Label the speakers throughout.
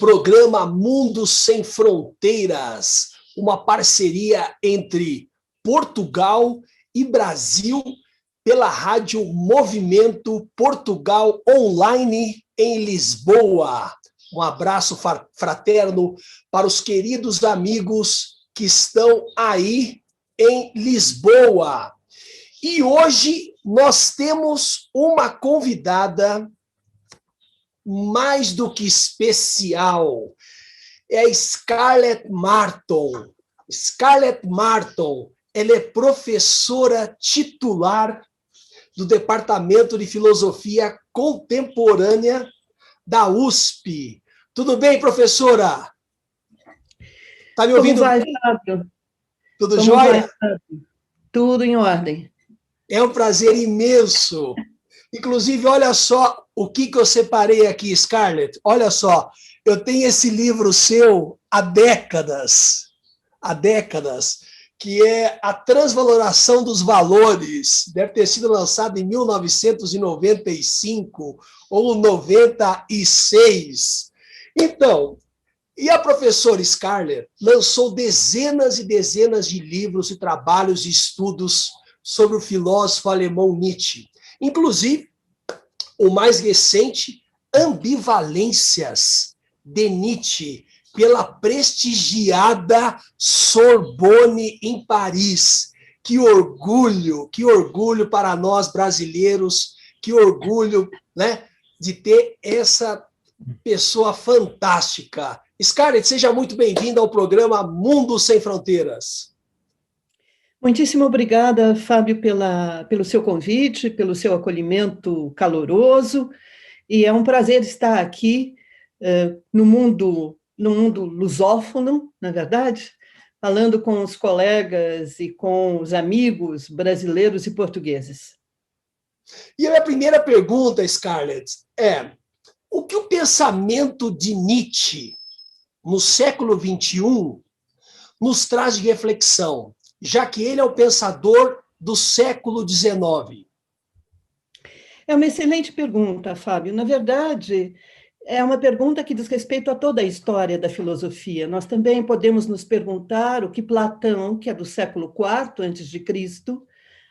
Speaker 1: Programa Mundo Sem Fronteiras, uma parceria entre Portugal e Brasil pela Rádio Movimento Portugal Online em Lisboa. Um abraço fraterno para os queridos amigos que estão aí em Lisboa. E hoje nós temos uma convidada mais do que especial. É a Scarlett Marton. Scarlett Marton, ela é professora titular do Departamento de Filosofia Contemporânea da USP. Tudo bem, professora? Está me ouvindo?
Speaker 2: Como vai, Fábio?
Speaker 1: Tudo jóia?
Speaker 2: Tudo em ordem.
Speaker 1: É um prazer imenso. Inclusive, olha só o que eu separei aqui, Scarlett. Olha só, eu tenho esse livro seu há décadas, que é A Transvaloração dos Valores. Deve ter sido lançado em 1995 ou 96. Então, e a professora Scarlett lançou dezenas e dezenas de livros e trabalhos e estudos sobre o filósofo alemão Nietzsche. Inclusive, o mais recente, Ambivalências de Nietzsche, pela prestigiada Sorbonne em Paris. Que orgulho para nós brasileiros, que orgulho, né, de ter essa pessoa fantástica. Scarlett, seja muito bem-vinda ao programa Mundo Sem Fronteiras.
Speaker 2: Muitíssimo obrigada, Fábio, pelo seu convite, pelo seu acolhimento caloroso, e é um prazer estar aqui no mundo lusófono, na verdade, falando com os colegas e com os amigos brasileiros e portugueses.
Speaker 1: E a minha primeira pergunta, Scarlett, é: o que o pensamento de Nietzsche no século XXI nos traz de reflexão, já que ele é o pensador do século XIX?
Speaker 2: É uma excelente pergunta, Fábio. Na verdade, é uma pergunta que diz respeito a toda a história da filosofia. Nós também podemos nos perguntar o que Platão, que é do século IV a.C.,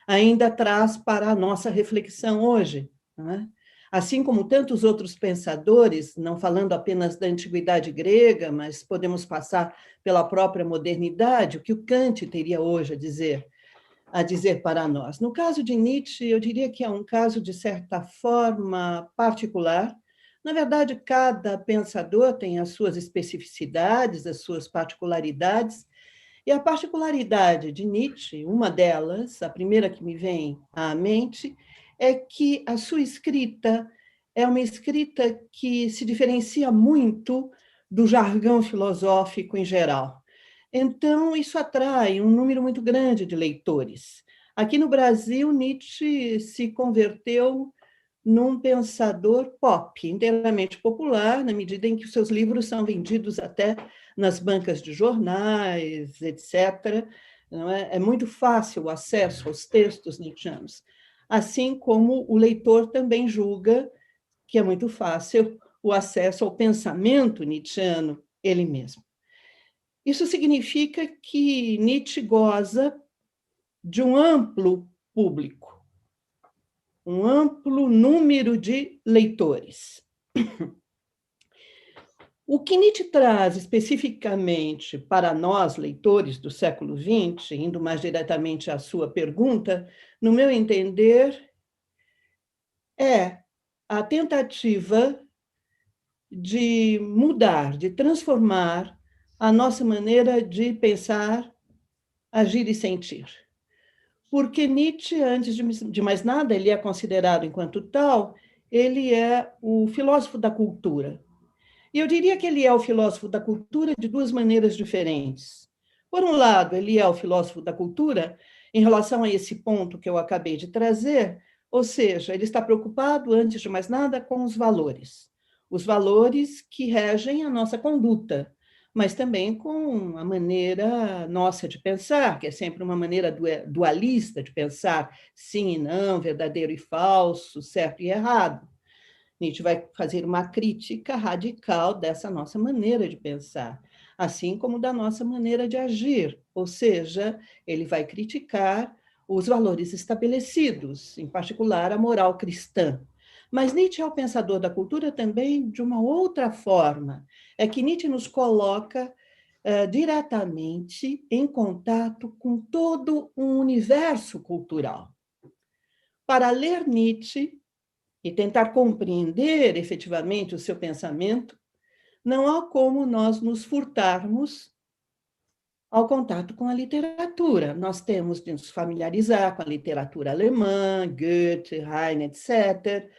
Speaker 2: ainda traz para a nossa reflexão hoje, não é? Assim como tantos outros pensadores, não falando apenas da antiguidade grega, mas podemos passar pela própria modernidade, o que o Kant teria hoje a dizer para nós. No caso de Nietzsche, eu diria que é um caso, de certa forma, particular. Na verdade, cada pensador tem as suas especificidades, as suas particularidades, e a particularidade de Nietzsche, uma delas, a primeira que me vem à mente, é que a sua escrita é uma escrita que se diferencia muito do jargão filosófico em geral. Então, isso atrai um número muito grande de leitores. Aqui no Brasil, Nietzsche se converteu num pensador pop, inteiramente popular, na medida em que os seus livros são vendidos até nas bancas de jornais, etc. Não é? É muito fácil o acesso aos textos nietzschianos, assim como o leitor também julga que é muito fácil o acesso ao pensamento nietzschiano ele mesmo. Isso significa que Nietzsche goza de um amplo público, um amplo número de leitores. O que Nietzsche traz especificamente para nós, leitores do século XX, indo mais diretamente à sua pergunta, no meu entender, é a tentativa de mudar, de transformar a nossa maneira de pensar, agir e sentir. Porque Nietzsche, antes de mais nada, ele é considerado enquanto tal, ele é o filósofo da cultura. E eu diria que ele é o filósofo da cultura de duas maneiras diferentes. Por um lado, ele é o filósofo da cultura em relação a esse ponto que eu acabei de trazer, ou seja, ele está preocupado, antes de mais nada, com os valores que regem a nossa conduta, mas também com a maneira nossa de pensar, que é sempre uma maneira dualista de pensar, sim e não, verdadeiro e falso, certo e errado. Nietzsche vai fazer uma crítica radical dessa nossa maneira de pensar, assim como da nossa maneira de agir, ou seja, ele vai criticar os valores estabelecidos, em particular a moral cristã. Mas Nietzsche é o pensador da cultura também de uma outra forma. É que Nietzsche nos coloca diretamente em contato com todo um universo cultural. Para ler Nietzsche e tentar compreender efetivamente o seu pensamento, não há como nós nos furtarmos ao contato com a literatura. Nós temos de nos familiarizar com a literatura alemã, Goethe, Heine, etc.,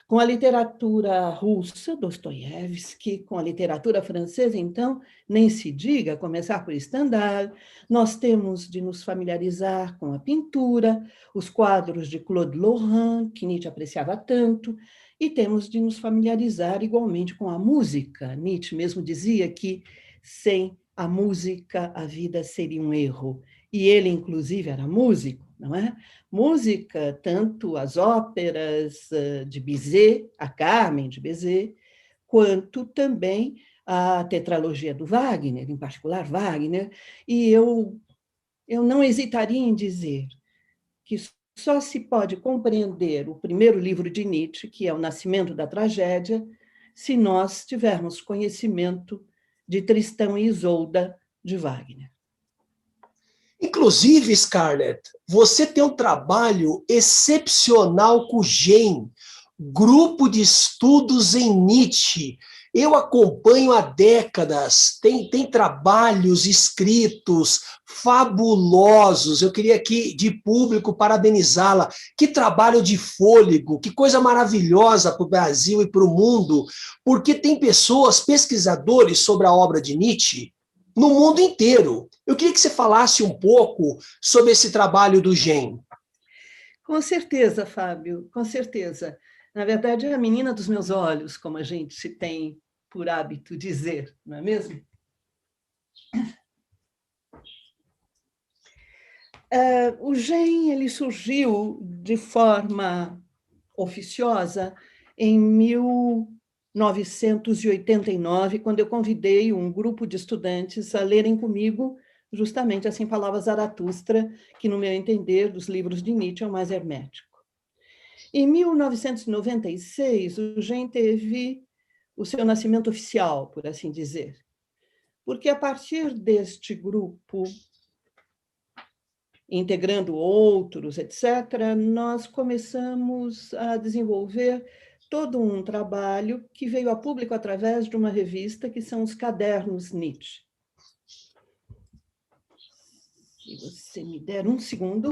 Speaker 2: com a literatura russa, Dostoiévski, com a literatura francesa, então, nem se diga, começar por Stendhal. Nós temos de nos familiarizar com a pintura, os quadros de Claude Lorrain, que Nietzsche apreciava tanto, e temos de nos familiarizar igualmente com a música. Nietzsche mesmo dizia que sem a música a vida seria um erro. E ele, inclusive, era músico, não é? Música, tanto as óperas de Bizet, a Carmen de Bizet, quanto também a tetralogia do Wagner, em particular Wagner, e eu não hesitaria em dizer que só se pode compreender o primeiro livro de Nietzsche, que é O Nascimento da Tragédia, se nós tivermos conhecimento de Tristão e Isolda de Wagner.
Speaker 1: Inclusive, Scarlett, você tem um trabalho excepcional com o GEM, Grupo de Estudos em Nietzsche. Eu acompanho há décadas, tem trabalhos escritos fabulosos. Eu queria aqui, de público, parabenizá-la. Que trabalho de fôlego, que coisa maravilhosa para o Brasil e para o mundo, porque tem pessoas, pesquisadores sobre a obra de Nietzsche, no mundo inteiro. Eu queria que você falasse um pouco sobre esse trabalho do GEM.
Speaker 2: Com certeza, Fábio, com certeza. Na verdade, é a menina dos meus olhos, como a gente se tem por hábito dizer, não é mesmo? O GEM ele surgiu de forma oficiosa em 1989, quando eu convidei um grupo de estudantes a lerem comigo justamente Assim Falava Zaratustra, que, no meu entender, dos livros de Nietzsche é o mais hermético. Em 1996, o GEM teve o seu nascimento oficial, por assim dizer, porque a partir deste grupo, integrando outros, etc., nós começamos a desenvolver todo um trabalho que veio a público através de uma revista que são os Cadernos Nietzsche. Se você me der um segundo.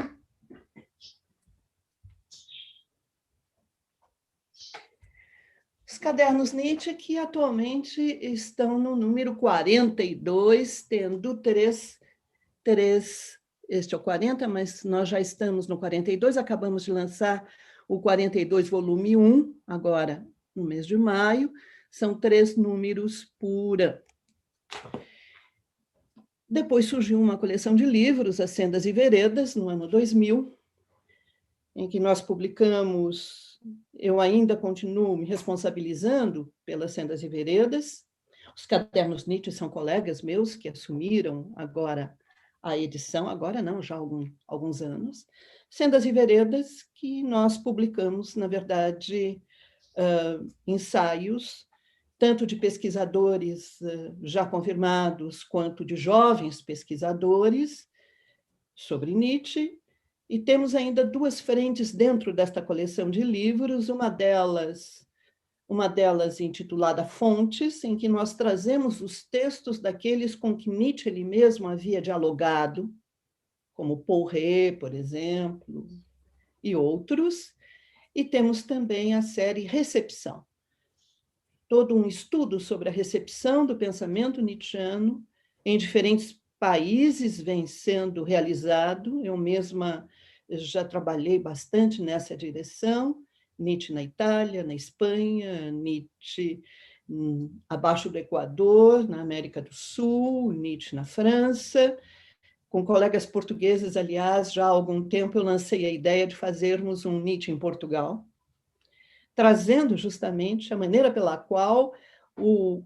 Speaker 2: Os Cadernos Nietzsche, que atualmente estão no número 42, tendo três, este é o 40, mas nós já estamos no 42, acabamos de lançar o 42, volume 1, agora no mês de maio, são 3 números por ano. Depois surgiu uma coleção de livros, As Sendas e Veredas, no ano 2000, em que nós publicamos, eu ainda continuo me responsabilizando pelas Sendas e Veredas. Os Cadernos Nietzsche são colegas meus que assumiram agora a edição, agora não, já há alguns anos. Sendas e Veredas, que nós publicamos, na verdade, ensaios, tanto de pesquisadores já confirmados, quanto de jovens pesquisadores sobre Nietzsche. E temos ainda 2 frentes dentro desta coleção de livros, uma delas intitulada Fontes, em que nós trazemos os textos daqueles com que Nietzsche ele mesmo havia dialogado, como Paul Ré, por exemplo, e outros. E temos também a série Recepção, todo um estudo sobre a recepção do pensamento nietzschiano em diferentes países vem sendo realizado. Eu mesma já trabalhei bastante nessa direção, Nietzsche na Itália, na Espanha, Nietzsche abaixo do Equador, na América do Sul, Nietzsche na França. Com colegas portugueses, aliás, já há algum tempo eu lancei a ideia de fazermos um Nietzsche em Portugal. trazendo justamente a maneira pela qual o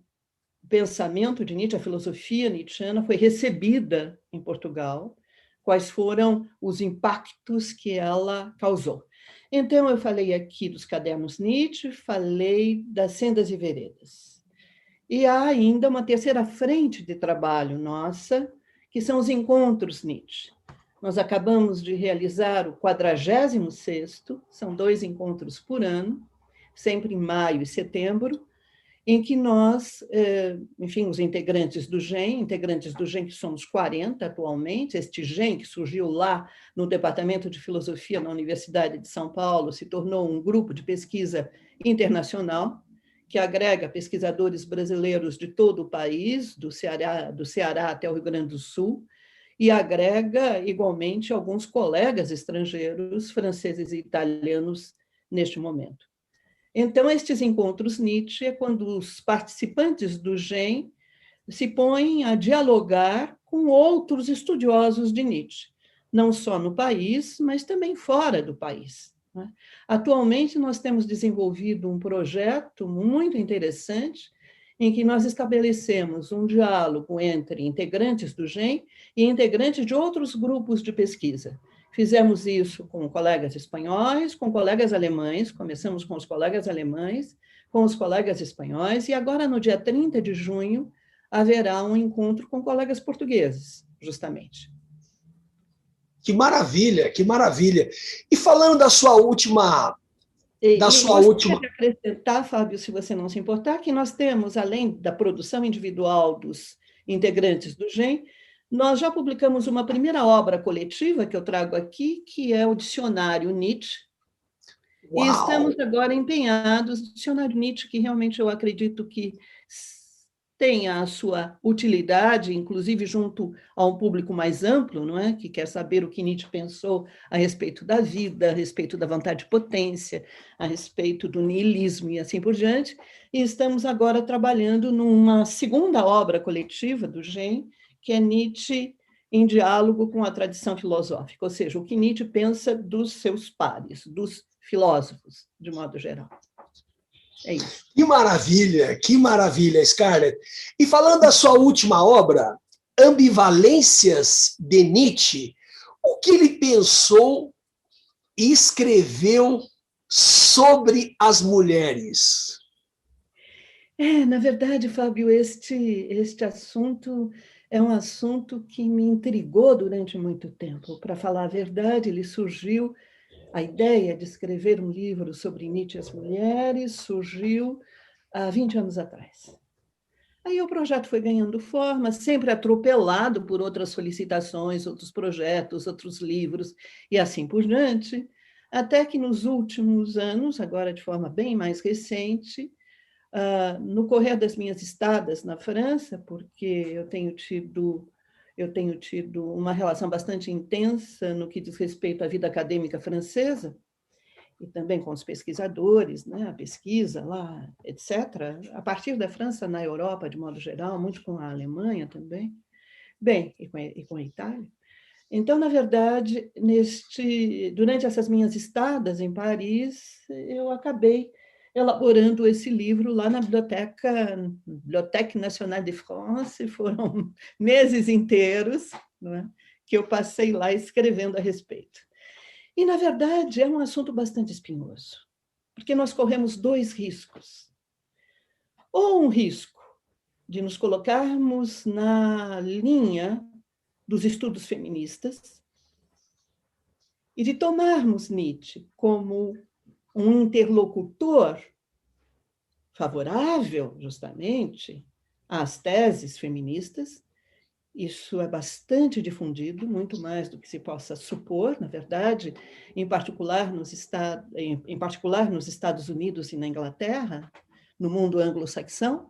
Speaker 2: pensamento de Nietzsche, a filosofia nietzschiana, foi recebida em Portugal, quais foram os impactos que ela causou. Então, eu falei aqui dos cadernos Nietzsche, falei das Sendas e Veredas. E há ainda uma terceira frente de trabalho nossa, que são os encontros Nietzsche. Nós acabamos de realizar o 46º, são 2 encontros por ano, sempre em maio e setembro, em que nós, enfim, os integrantes do GEM, que somos 40 atualmente, este GEM que surgiu lá no Departamento de Filosofia na Universidade de São Paulo, se tornou um grupo de pesquisa internacional, que agrega pesquisadores brasileiros de todo o país, do Ceará até o Rio Grande do Sul, e agrega, igualmente, alguns colegas estrangeiros, franceses e italianos, neste momento. Então, estes encontros Nietzsche é quando os participantes do GEM se põem a dialogar com outros estudiosos de Nietzsche, não só no país, mas também fora do país. Atualmente, nós temos desenvolvido um projeto muito interessante em que nós estabelecemos um diálogo entre integrantes do GEM e integrantes de outros grupos de pesquisa. Fizemos isso com colegas espanhóis, com colegas alemães, começamos com os colegas alemães, com os colegas espanhóis, e agora, no dia 30 de junho, haverá um encontro com colegas portugueses, justamente.
Speaker 1: Que maravilha, que maravilha. E falando da sua última...
Speaker 2: Gostaria de acrescentar, Fábio, se você não se importar, que nós temos, além da produção individual dos integrantes do GEM, nós já publicamos uma primeira obra coletiva que eu trago aqui, que é o Dicionário Nietzsche. Uau! E estamos agora empenhados no Dicionário Nietzsche, que realmente eu acredito que tenha a sua utilidade, inclusive junto a um público mais amplo, não é? Que quer saber o que Nietzsche pensou a respeito da vida, a respeito da vontade de potência, a respeito do niilismo e assim por diante. E estamos agora trabalhando numa segunda obra coletiva do GEM, que é Nietzsche em diálogo com a tradição filosófica, ou seja, o que Nietzsche pensa dos seus pares, dos filósofos, de modo geral. É isso.
Speaker 1: Que maravilha, Scarlett. E falando da sua última obra, Ambivalências de Nietzsche, o que ele pensou e escreveu sobre as mulheres?
Speaker 2: Na verdade, Fábio, este assunto é um assunto que me intrigou durante muito tempo. Para falar a verdade, ele surgiu... A ideia de escrever um livro sobre Nietzsche e as mulheres surgiu há 20 anos atrás. Aí o projeto foi ganhando forma, sempre atropelado por outras solicitações, outros projetos, outros livros, e assim por diante, até que nos últimos anos, agora de forma bem mais recente, no correr das minhas estadas na França, porque eu tenho tido uma relação bastante intensa no que diz respeito à vida acadêmica francesa, e também com os pesquisadores, né, a pesquisa lá, etc., a partir da França na Europa, de modo geral, muito com a Alemanha também, bem, e com a Itália. Então, na verdade, durante essas minhas estadas em Paris, eu acabei elaborando esse livro lá na Bibliothèque Nationale de France, foram meses inteiros, não é, que eu passei lá escrevendo a respeito. E, na verdade, é um assunto bastante espinhoso, porque nós corremos 2 riscos. Ou um risco de nos colocarmos na linha dos estudos feministas e de tomarmos Nietzsche como um interlocutor favorável, justamente, às teses feministas. Isso é bastante difundido, muito mais do que se possa supor, na verdade, em particular nos Estados Unidos e na Inglaterra, no mundo anglo-saxão,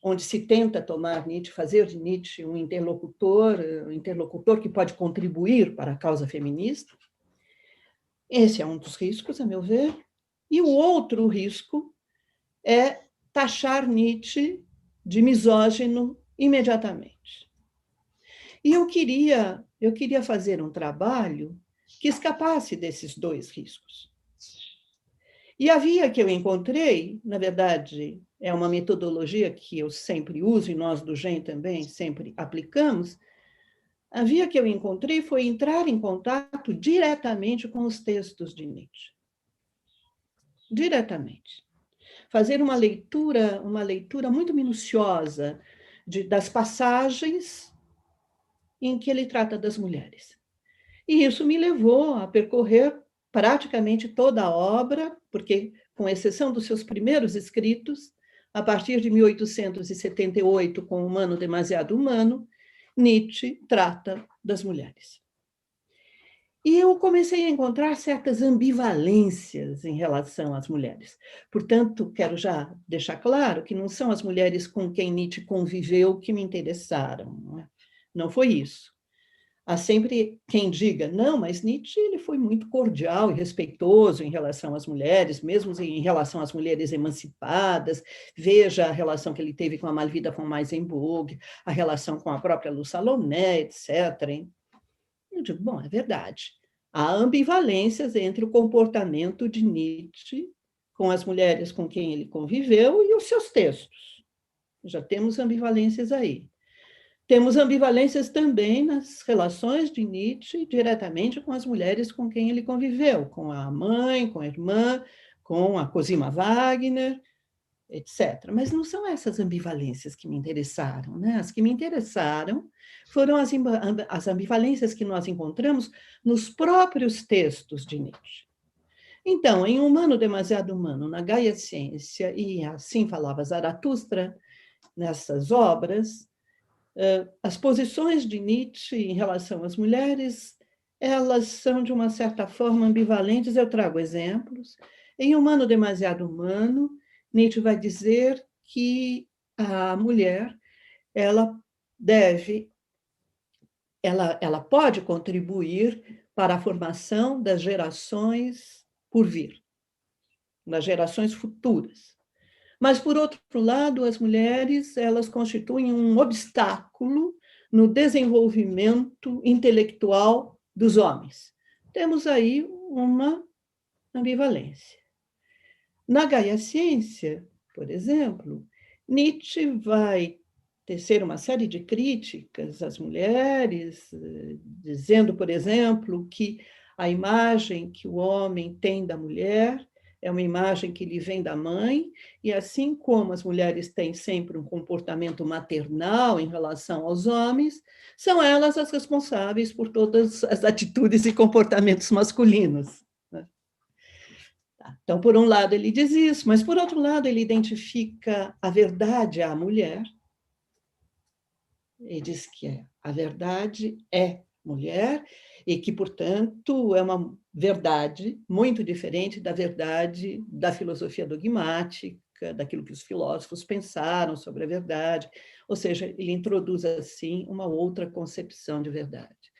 Speaker 2: onde se tenta tomar Nietzsche, fazer de Nietzsche um interlocutor que pode contribuir para a causa feminista. Esse é um dos riscos, a meu ver. E o outro risco é taxar Nietzsche de misógino imediatamente. E eu queria fazer um trabalho que escapasse desses 2 riscos. E a via que eu encontrei, na verdade, é uma metodologia que eu sempre uso, e nós do GEM também sempre aplicamos. A via que eu encontrei foi entrar em contato diretamente com os textos de Nietzsche. Diretamente. Fazer uma leitura muito minuciosa das passagens em que ele trata das mulheres. E isso me levou a percorrer praticamente toda a obra, porque, com exceção dos seus primeiros escritos, a partir de 1878, com Humano Demasiado Humano, Nietzsche trata das mulheres. E eu comecei a encontrar certas ambivalências em relação às mulheres. Portanto, quero já deixar claro que não são as mulheres com quem Nietzsche conviveu que me interessaram. Não foi isso. Há sempre quem diga, não, mas Nietzsche ele foi muito cordial e respeitoso em relação às mulheres, mesmo em relação às mulheres emancipadas. Veja a relação que ele teve com a Malvida von Meisenburg, a relação com a própria Lu Salomé, etc. Hein? Eu digo, bom, é verdade. Há ambivalências entre o comportamento de Nietzsche com as mulheres com quem ele conviveu e os seus textos. Já temos ambivalências aí. Temos ambivalências também nas relações de Nietzsche diretamente com as mulheres com quem ele conviveu, com a mãe, com a irmã, com a Cosima Wagner, etc. Mas não são essas ambivalências que me interessaram, né? As que me interessaram foram as ambivalências que nós encontramos nos próprios textos de Nietzsche. Então, em Humano Demasiado Humano, na Gaia Ciência, e Assim Falava Zaratustra, nessas obras, as posições de Nietzsche em relação às mulheres, elas são, de uma certa forma, ambivalentes. Eu trago exemplos. Em Humano Demasiado Humano, Nietzsche vai dizer que a mulher ela pode contribuir para a formação das gerações por vir, das gerações futuras. Mas, por outro lado, as mulheres elas constituem um obstáculo no desenvolvimento intelectual dos homens. Temos aí uma ambivalência. Na Gaia Ciência, por exemplo, Nietzsche vai tecer uma série de críticas às mulheres, dizendo, por exemplo, que a imagem que o homem tem da mulher é uma imagem que lhe vem da mãe, e assim como as mulheres têm sempre um comportamento maternal em relação aos homens, são elas as responsáveis por todas as atitudes e comportamentos masculinos. Então, por um lado, ele diz isso, mas, por outro lado, ele identifica a verdade à mulher, e diz que a verdade é mulher, e que, portanto, é uma verdade muito diferente da verdade da filosofia dogmática, daquilo que os filósofos pensaram sobre a verdade, ou seja, ele introduz, assim, uma outra concepção de verdade.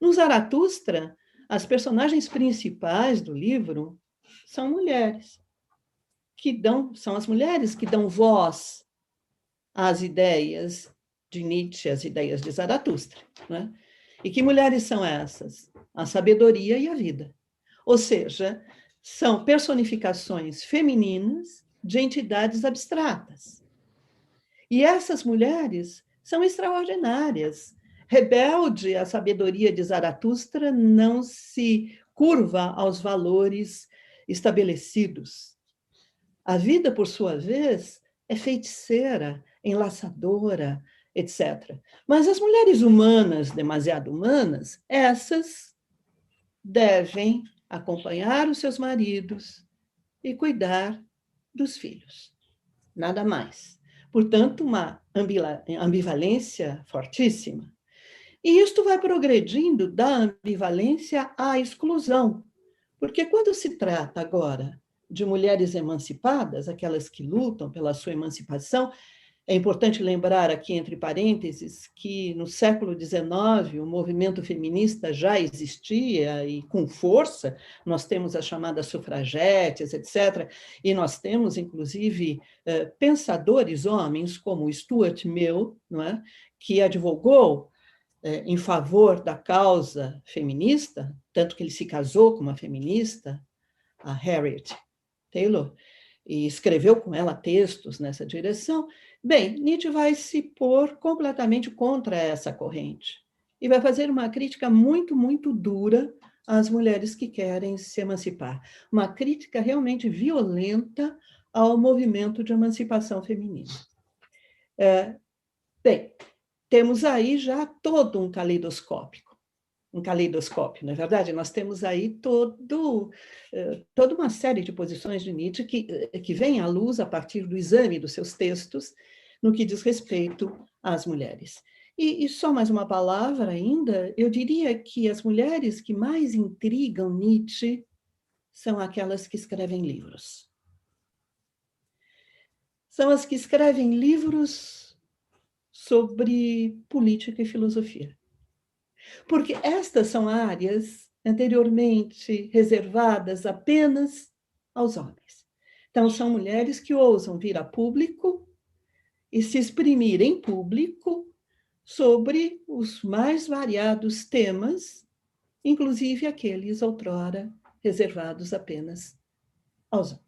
Speaker 2: No Zaratustra, as personagens principais do livro são mulheres, são as mulheres que dão voz às ideias de Nietzsche, às ideias de Zaratustra, né? E que mulheres são essas? A sabedoria e a vida. Ou seja, são personificações femininas de entidades abstratas. E essas mulheres são extraordinárias. Rebelde, a sabedoria de Zaratustra não se curva aos valores estabelecidos. A vida, por sua vez, é feiticeira, enlaçadora, etc. Mas as mulheres humanas, demasiado humanas, essas devem acompanhar os seus maridos e cuidar dos filhos. Nada mais. Portanto, uma ambivalência fortíssima. E isto vai progredindo da ambivalência à exclusão. Porque quando se trata agora de mulheres emancipadas, aquelas que lutam pela sua emancipação, é importante lembrar aqui, entre parênteses, que no século XIX o movimento feminista já existia e com força. Nós temos as chamadas sufragetes, etc. E nós temos, inclusive, pensadores homens como Stuart Mill, não é? Que advogou em favor da causa feminista, tanto que ele se casou com uma feminista, a Harriet Taylor, e escreveu com ela textos nessa direção, bem, Nietzsche vai se pôr completamente contra essa corrente e vai fazer uma crítica muito, muito dura às mulheres que querem se emancipar. Uma crítica realmente violenta ao movimento de emancipação feminina. Bem, temos aí já todo um caleidoscópio, não é verdade? Nós temos aí toda uma série de posições de Nietzsche que vem à luz a partir do exame dos seus textos no que diz respeito às mulheres. E só mais uma palavra ainda, eu diria que as mulheres que mais intrigam Nietzsche são aquelas que escrevem livros. São as que escrevem livros sobre política e filosofia. Porque estas são áreas anteriormente reservadas apenas aos homens. Então, são mulheres que ousam vir a público e se exprimir em público sobre os mais variados temas, inclusive aqueles outrora reservados apenas aos homens.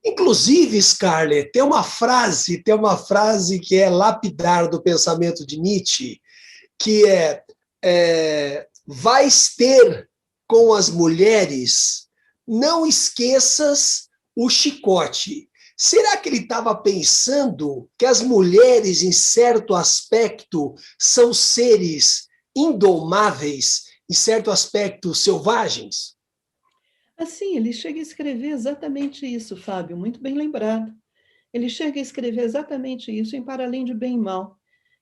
Speaker 1: Inclusive, Scarlett, tem uma frase que é lapidar do pensamento de Nietzsche, que vais ter com as mulheres, não esqueças o chicote. Será que ele estava pensando que as mulheres, em certo aspecto, são seres indomáveis, em certo aspecto, selvagens?
Speaker 2: Assim, ele chega a escrever exatamente isso, Fábio, muito bem lembrado. Ele chega a escrever exatamente isso em Para Além de Bem e Mal,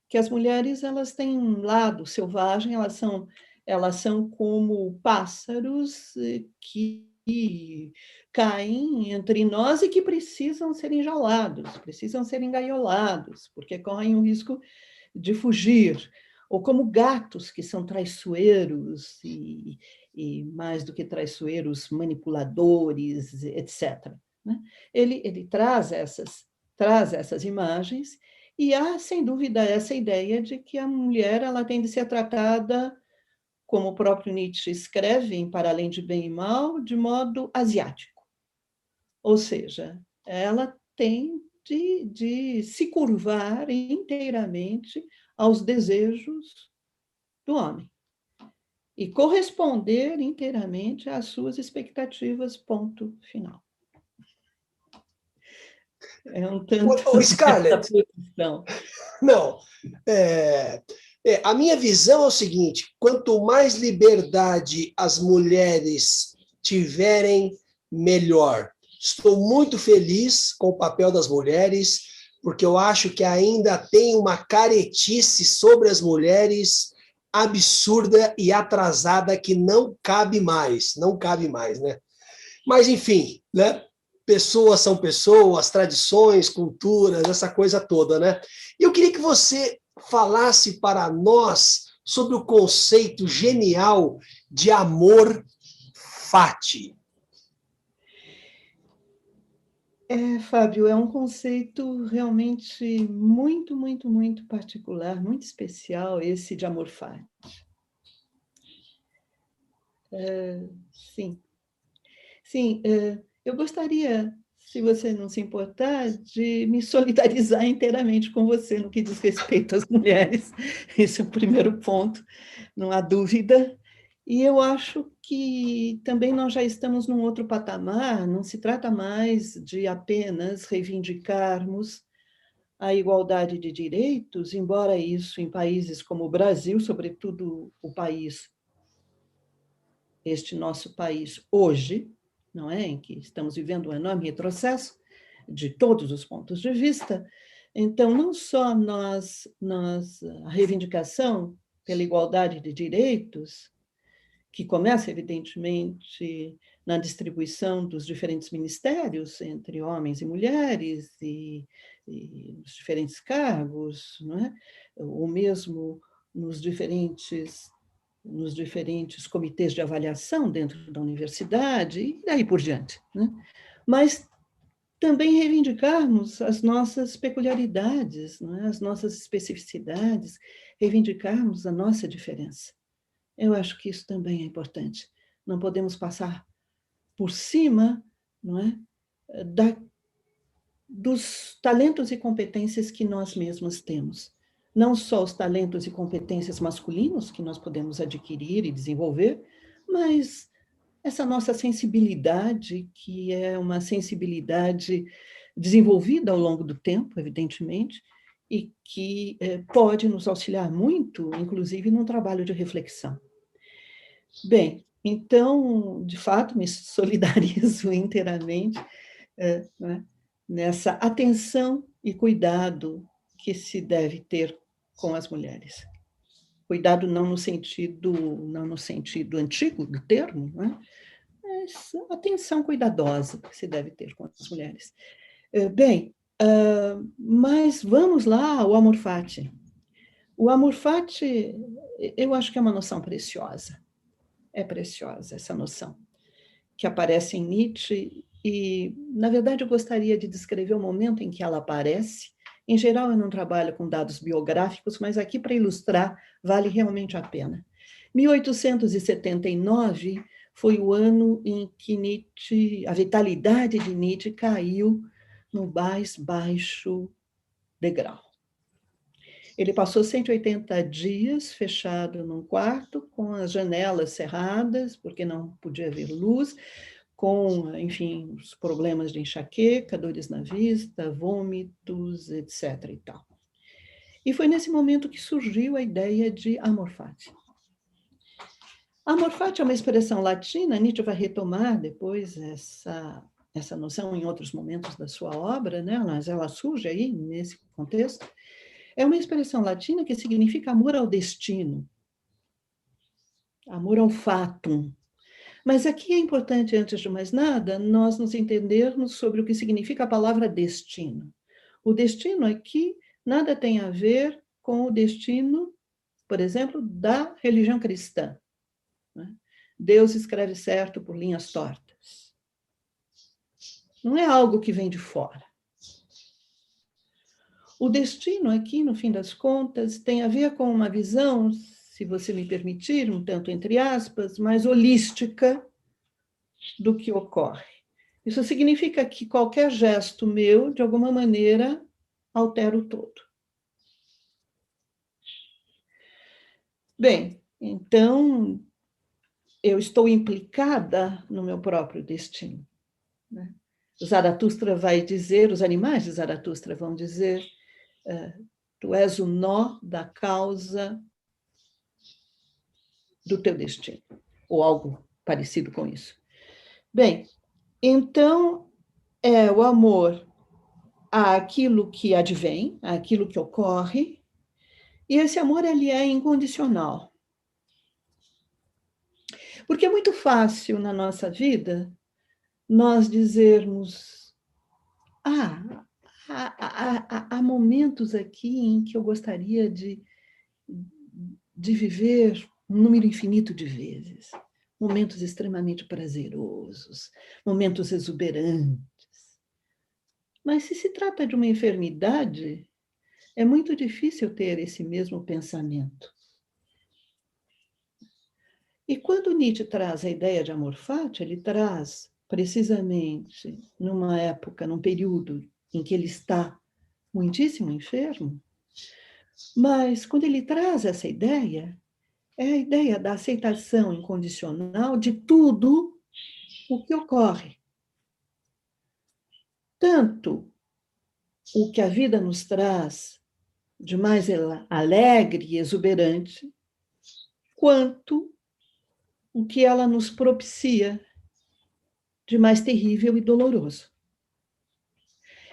Speaker 2: que as mulheres elas têm um lado selvagem, elas são como pássaros que caem entre nós e que precisam ser enjaulados, precisam ser engaiolados, porque correm o risco de fugir, ou como gatos que são traiçoeiros e mais do que traiçoeiros, manipuladores, etc. Né? Ele traz essas imagens e há, sem dúvida, essa ideia de que a mulher ela tem de ser tratada, como o próprio Nietzsche escreve em Para Além de Bem e Mal, de modo asiático. Ou seja, ela tem de se curvar inteiramente aos desejos do homem e corresponder inteiramente às suas expectativas, ponto final. É um tanto
Speaker 1: Scarlett, não. A minha visão é o seguinte: quanto mais liberdade as mulheres tiverem, melhor. Estou muito feliz com o papel das mulheres, porque eu acho que ainda tem uma caretice sobre as mulheres absurda e atrasada que não cabe mais, né? Mas, enfim, né? Pessoas são pessoas, tradições, culturas, essa coisa toda, né? E eu queria que você falasse para nós sobre o conceito genial de amor fati.
Speaker 2: Fábio, é um conceito realmente muito, muito, muito particular, muito especial, esse de amor fati. Sim. Sim, eu gostaria, se você não se importar, de me solidarizar inteiramente com você no que diz respeito às mulheres. Esse é o primeiro ponto, não há dúvida. E eu acho que também nós já estamos num outro patamar, não se trata mais de apenas reivindicarmos a igualdade de direitos, embora isso em países como o Brasil, sobretudo este nosso país hoje, não é, em que estamos vivendo um enorme retrocesso de todos os pontos de vista. Então, não só a reivindicação pela igualdade de direitos, que começa, evidentemente, na distribuição dos diferentes ministérios entre homens e mulheres e os diferentes cargos, não é? Ou mesmo nos diferentes comitês de avaliação dentro da universidade e daí por diante, né? Mas também reivindicarmos as nossas peculiaridades, não é? As nossas especificidades, reivindicarmos a nossa diferença. Eu acho que isso também é importante. Não podemos passar por cima não é? Dos talentos e competências que nós mesmos temos. Não só os talentos e competências masculinos que nós podemos adquirir e desenvolver, mas essa nossa sensibilidade, que é uma sensibilidade desenvolvida ao longo do tempo, evidentemente, e que pode nos auxiliar muito, inclusive, num trabalho de reflexão. Bem, então, de fato, me solidarizo inteiramente né, nessa atenção e cuidado que se deve ter com as mulheres. Cuidado não no sentido antigo do termo, né? Mas atenção cuidadosa que se deve ter com as mulheres. Bem, mas vamos lá ao amor fati. O amor fati, eu acho que é uma noção preciosa. É preciosa essa noção, que aparece em Nietzsche, e, na verdade, eu gostaria de descrever o momento em que ela aparece. Em geral, eu não trabalho com dados biográficos, mas aqui, para ilustrar, vale realmente a pena. 1879 foi o ano em que Nietzsche, a vitalidade de Nietzsche caiu no mais baixo degrau. Ele passou 180 dias fechado num quarto, com as janelas cerradas, porque não podia haver luz, com, enfim, os problemas de enxaqueca, dores na vista, vômitos, etc. e tal. E foi nesse momento que surgiu a ideia de amor fati. Amor fati é uma expressão latina, Nietzsche vai retomar depois essa noção em outros momentos da sua obra, né? Mas ela surge aí nesse contexto. É uma expressão latina que significa amor ao destino, amor ao fatum. Mas aqui é importante, antes de mais nada, nós nos entendermos sobre o que significa a palavra destino. O destino aqui nada tem a ver com o destino, por exemplo, da religião cristã. Deus escreve certo por linhas tortas. Não é algo que vem de fora. O destino aqui, no fim das contas, tem a ver com uma visão, se você me permitir, um tanto entre aspas, mais holística do que ocorre. Isso significa que qualquer gesto meu, de alguma maneira, altera o todo. Bem, então, eu estou implicada no meu próprio destino. Né? Zaratustra vai dizer, os animais de Zaratustra vão dizer, tu és o nó da causa do teu destino, ou algo parecido com isso. Bem, então, é o amor àquilo que advém, àquilo que ocorre, e esse amor, ele é incondicional. Porque é muito fácil na nossa vida nós dizermos, há momentos aqui em que eu gostaria de viver um número infinito de vezes, momentos extremamente prazerosos, momentos exuberantes. Mas se se trata de uma enfermidade, é muito difícil ter esse mesmo pensamento. E quando Nietzsche traz a ideia de amor fati, ele traz precisamente numa época, num período em que ele está muitíssimo enfermo, mas quando ele traz essa ideia, é a ideia da aceitação incondicional de tudo o que ocorre. Tanto o que a vida nos traz de mais alegre e exuberante, quanto o que ela nos propicia de mais terrível e doloroso.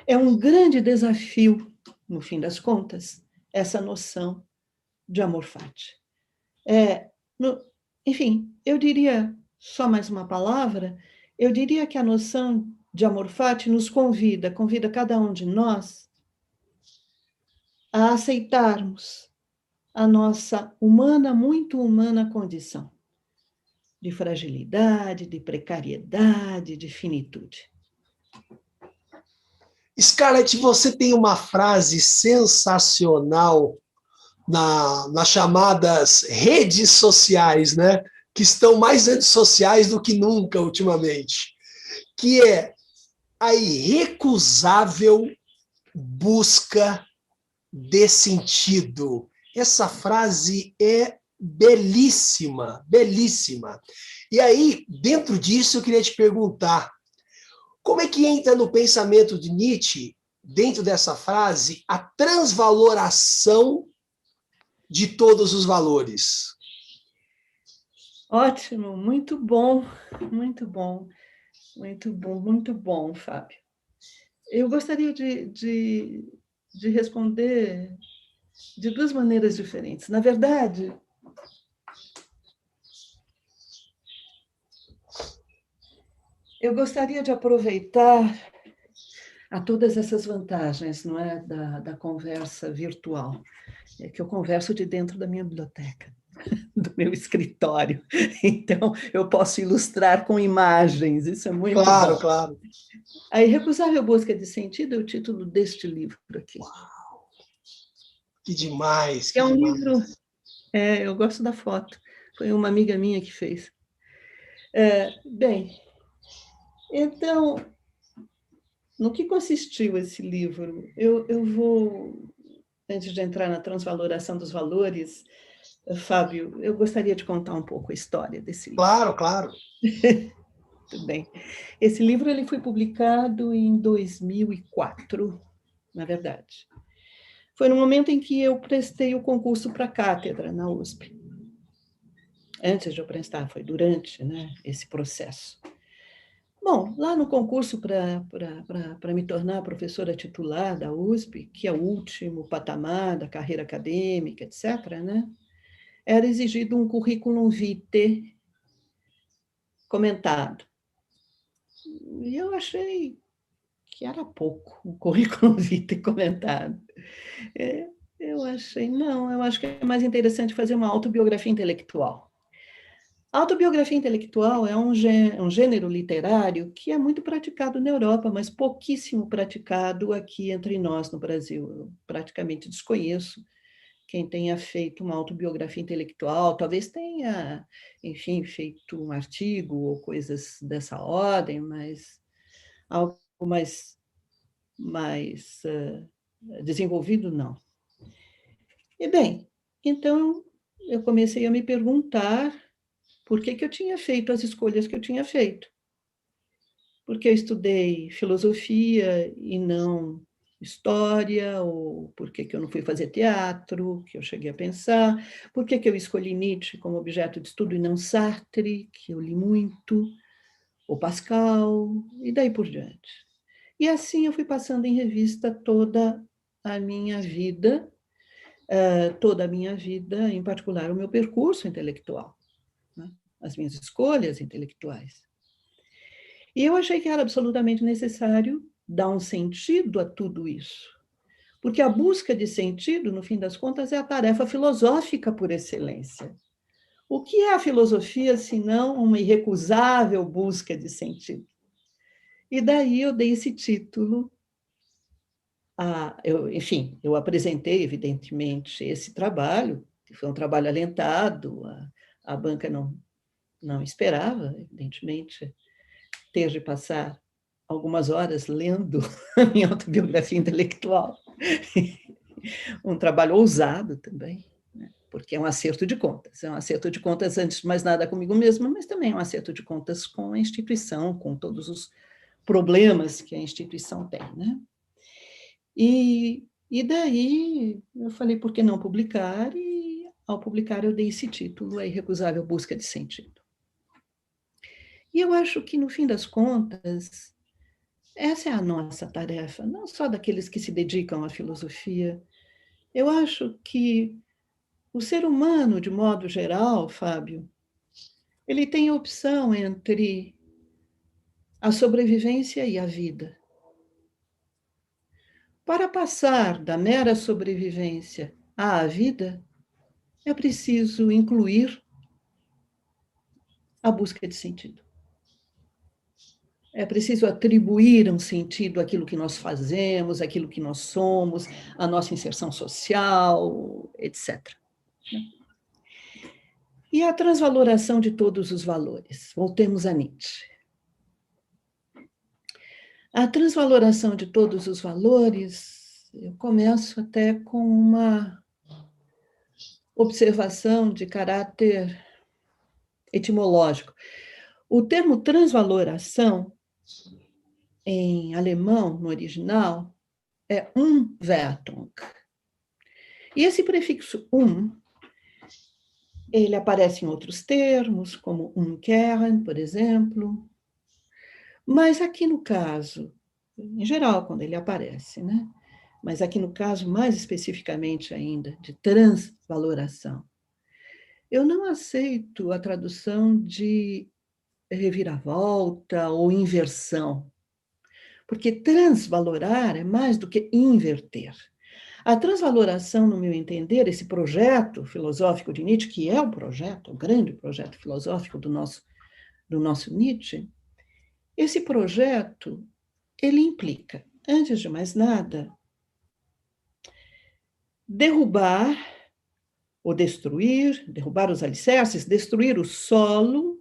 Speaker 2: É um grande desafio, no fim das contas, essa noção de amor fati. Enfim, eu diria, só mais uma palavra, eu diria que a noção de amor fati nos convida cada um de nós a aceitarmos a nossa humana, muito humana condição de fragilidade, de precariedade, de finitude.
Speaker 1: Scarlett, você tem uma frase sensacional nas chamadas redes sociais, né? Que estão mais antissociais do que nunca ultimamente, que é: a irrecusável busca de sentido. Essa frase é belíssima, belíssima. E aí, dentro disso, eu queria te perguntar, como é que entra no pensamento de Nietzsche, dentro dessa frase, a transvaloração de todos os valores?
Speaker 2: Ótimo, muito bom, muito bom, muito bom, muito bom, Fábio. Eu gostaria de responder de duas maneiras diferentes. Na verdade, eu gostaria de aproveitar a todas essas vantagens, não é, da conversa virtual, é que eu converso de dentro da minha biblioteca, do meu escritório. Então, eu posso ilustrar com imagens, isso é muito
Speaker 1: Claro,
Speaker 2: bom.
Speaker 1: claro.
Speaker 2: A Irrecusável Busca de Sentido é o título deste livro aqui.
Speaker 1: Que demais,
Speaker 2: É
Speaker 1: que
Speaker 2: um
Speaker 1: demais.
Speaker 2: livro, eu gosto da foto, foi uma amiga minha que fez. Bem, então, no que consistiu esse livro? Eu vou, antes de entrar na transvaloração dos valores, Fábio, eu gostaria de contar um pouco a história desse livro.
Speaker 1: Claro, claro.
Speaker 2: Tudo bem. Esse livro ele foi publicado em 2004, na verdade. Foi no momento em que eu prestei o concurso para a cátedra na USP. Antes de eu prestar, foi durante, né, esse processo. Bom, lá no concurso para me tornar professora titular da USP, que é o último patamar da carreira acadêmica, etc., né, era exigido um currículo vitae comentado. E eu achei que era pouco um currículo vitae comentado. Eu achei, não, eu acho que é mais interessante fazer uma autobiografia intelectual. A autobiografia intelectual é um gênero literário que é muito praticado na Europa, mas pouquíssimo praticado aqui entre nós no Brasil. Eu praticamente desconheço quem tenha feito uma autobiografia intelectual, talvez tenha, enfim, feito um artigo ou coisas dessa ordem, mas algo mais desenvolvido, não. E bem, então eu comecei a me perguntar por que eu tinha feito as escolhas que eu tinha feito. Porque eu estudei filosofia e não história, ou por que eu não fui fazer teatro, que eu cheguei a pensar, por que eu escolhi Nietzsche como objeto de estudo e não Sartre, que eu li muito, ou Pascal, e daí por diante. E assim eu fui passando em revista a minha vida, toda a minha vida, em particular o meu percurso intelectual, né? As minhas escolhas intelectuais. E eu achei que era absolutamente necessário dar um sentido a tudo isso, porque a busca de sentido, no fim das contas, é a tarefa filosófica por excelência. O que é a filosofia, se não uma irrecusável busca de sentido? E daí eu dei esse título. Enfim, eu apresentei, evidentemente, esse trabalho, que foi um trabalho alentado, a banca não esperava, evidentemente, ter de passar algumas horas lendo a minha autobiografia intelectual. Um trabalho ousado também, né? Porque é um acerto de contas. É um acerto de contas, antes de mais nada, comigo mesma, mas também é um acerto de contas com a instituição, com todos os problemas que a instituição tem, né? E daí eu falei, por que não publicar? E ao publicar eu dei esse título, A Irrecusável Busca de Sentido. E eu acho que, no fim das contas, essa é a nossa tarefa, não só daqueles que se dedicam à filosofia. Eu acho que o ser humano, de modo geral, Fábio, ele tem a opção entre a sobrevivência e a vida. Para passar da mera sobrevivência à vida, é preciso incluir a busca de sentido. É preciso atribuir um sentido àquilo que nós fazemos, àquilo que nós somos, à nossa inserção social, etc. E a transvaloração de todos os valores. Voltemos a Nietzsche. A transvaloração de todos os valores, eu começo até com uma observação de caráter etimológico. O termo transvaloração, em alemão, no original, é Umwertung. E esse prefixo ele aparece em outros termos, como umkehren, por exemplo, mas aqui no caso, em geral, quando ele aparece, né? Mas aqui no caso, mais especificamente ainda, de transvaloração, eu não aceito a tradução de reviravolta ou inversão, porque transvalorar é mais do que inverter. A transvaloração, no meu entender, esse projeto filosófico de Nietzsche, que é o projeto, o grande projeto filosófico do nosso Nietzsche, esse projeto, ele implica, antes de mais nada, derrubar ou destruir, derrubar os alicerces, destruir o solo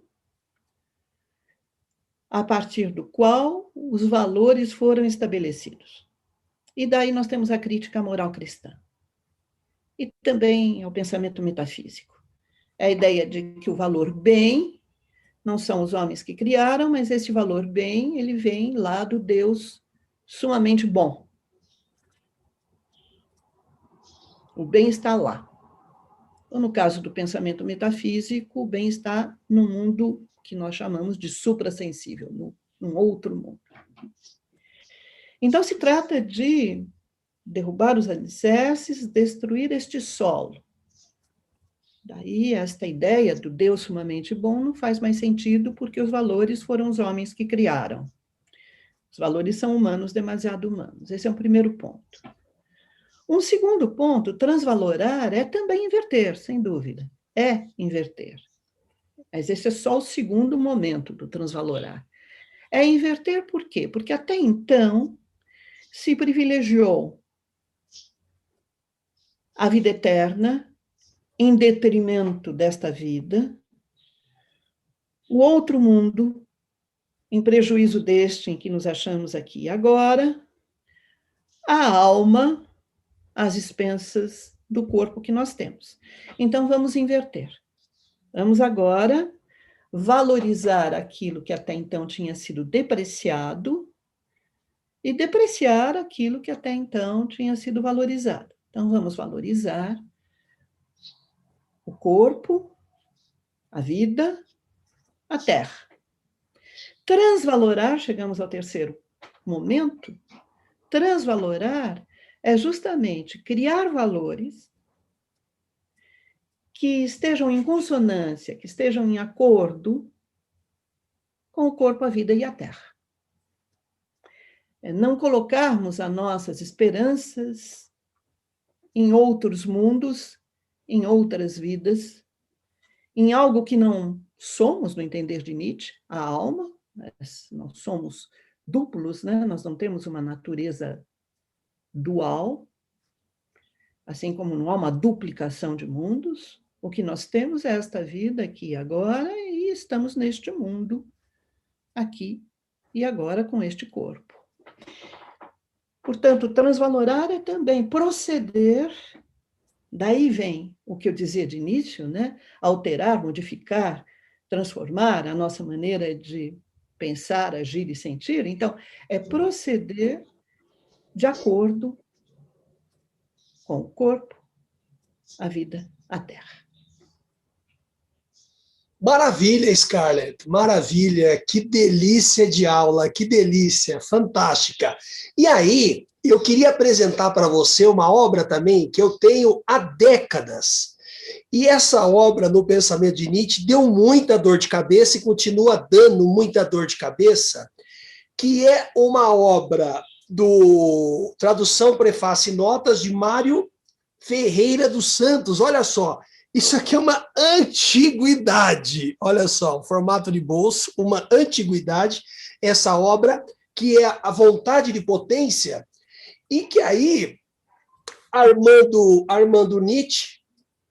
Speaker 2: a partir do qual os valores foram estabelecidos. E daí nós temos a crítica à moral cristã. E também ao pensamento metafísico. É a ideia de que o valor bem não são os homens que criaram, mas esse valor bem, ele vem lá do Deus sumamente bom. O bem está lá. Ou no caso do pensamento metafísico, o bem está no mundo que nós chamamos de suprassensível, num outro mundo. Então, se trata de derrubar os alicerces, destruir este solo. Daí, esta ideia do Deus sumamente bom não faz mais sentido, porque os valores foram os homens que criaram. Os valores são humanos, demasiado humanos. Esse é o primeiro ponto. Um segundo ponto, transvalorar é também inverter, sem dúvida. É inverter. Mas esse é só o segundo momento do transvalorar. É inverter por quê? Porque até então se privilegiou a vida eterna em detrimento desta vida, o outro mundo em prejuízo deste em que nos achamos aqui e agora, a alma às expensas do corpo que nós temos. Então, vamos inverter. Vamos agora valorizar aquilo que até então tinha sido depreciado e depreciar aquilo que até então tinha sido valorizado. Então, vamos valorizar o corpo, a vida, a terra. Transvalorar, chegamos ao terceiro momento, transvalorar é justamente criar valores que estejam em consonância, que estejam em acordo com o corpo, a vida e a terra. É não colocarmos as nossas esperanças em outros mundos, em outras vidas, em algo que não somos, no entender de Nietzsche, a alma, nós somos duplos, né? Nós não temos uma natureza dual, assim como não há uma duplicação de mundos, o que nós temos é esta vida aqui e agora, e estamos neste mundo, aqui e agora, com este corpo. Portanto, transvalorar é também proceder, daí vem o que eu dizia de início, né? Alterar, modificar, transformar a nossa maneira de pensar, agir e sentir. Então, é proceder de acordo com o corpo, a vida, a terra.
Speaker 1: Maravilha, Scarlett, maravilha, que delícia de aula, que delícia, fantástica. E aí, eu queria apresentar para você uma obra também que eu tenho há décadas. E essa obra, no pensamento de Nietzsche, deu muita dor de cabeça e continua dando muita dor de cabeça, que é uma obra do Tradução, Prefácio e Notas de Mário Ferreira dos Santos. Olha só, isso aqui é uma antiguidade. Olha só, o formato de bolso, uma antiguidade, essa obra, que é A Vontade de Potência, e que aí Armando Nietzsche,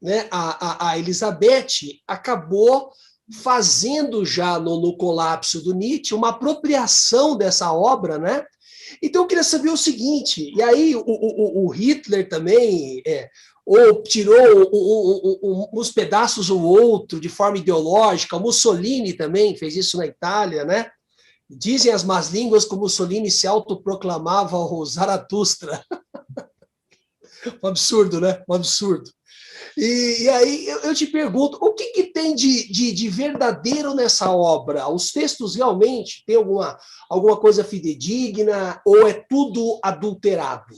Speaker 1: né, a Elizabeth, acabou fazendo já no colapso do Nietzsche uma apropriação dessa obra, né? Então eu queria saber o seguinte, e aí o Hitler também ou tirou uns pedaços ou outro de forma ideológica, o Mussolini também fez isso na Itália, né? Dizem as más línguas que o Mussolini se autoproclamava o Zaratustra. Um absurdo, né? Um absurdo. E aí eu te pergunto, o que tem de verdadeiro nessa obra? Os textos realmente têm alguma coisa fidedigna ou é tudo adulterado?